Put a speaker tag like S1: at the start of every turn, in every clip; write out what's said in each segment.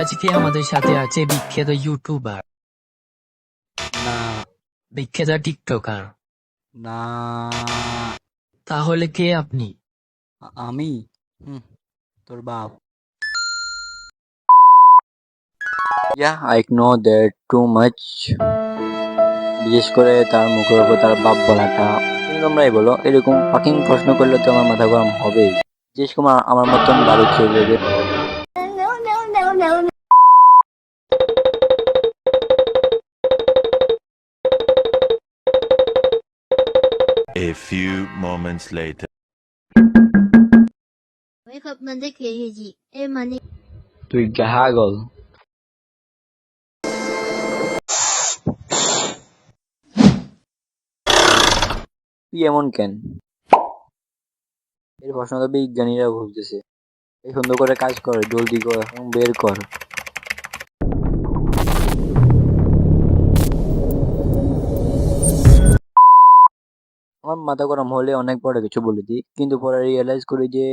S1: আজকে আমাদের সাথে আছে বিখ্যাত ইউটিউবার,
S2: না
S1: বিখ্যাত টিকটকার।
S2: না
S1: তাহলে কে আপনি?
S2: আমি হুম, তোর বাপ। I know that too much. বিশেষ করে তার মুখের উপর তার বাপ বলাটা। কিন্তু তোমরাই বলো, এরকম ফাকিং প্রশ্ন করলে তো আমার মাথা গরম হবেই। বিশেষ করে আমার মতন বারো ছেলেদের।
S3: A few moments later.
S4: Wake up Monday খেয়েছি এ মানে
S2: তুই গাগল। তুই এমন কেন? এর প্রশ্ন তো বিজ্ঞানীরা বুঝতেছে। এই সুন্দর করে কাজ কর, জলদি কর, এবং বের কর। আমার মাথা গরম হলে অনেক বড় কিছু বলে দিই, কিন্তু পরে রিয়েলাইজ করি যে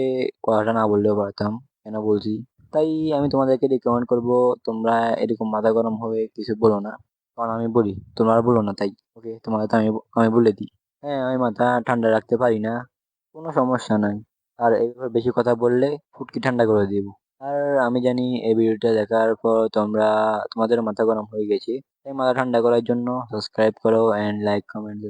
S2: কথাটা না বললেও পারতাম। কেন বলছি? তাই আমি তোমাদেরকে রিকমেন্ড করব, তোমরা এরকম মাথা গরম হয়ে কিছু বলো না। কারণ আমি বলি, তোমরা বলো না, তাই ওকে তোমাকে তো আমি বলে দিই। হ্যাঁ, আমি মাথা ঠান্ডা রাখতে পারি না, কোনো সমস্যা নাই। আর এইভাবে বেশি কথা বললে ফুটকি ঠান্ডা করে দিব। আর আমি জানি এই ভিডিওটা দেখার পর তোমাদের মাথা গরম হয়ে গেছে। তাই মাথা ঠান্ডা করার জন্য সাবস্ক্রাইব করো অ্যান্ড লাইক কমেন্ট।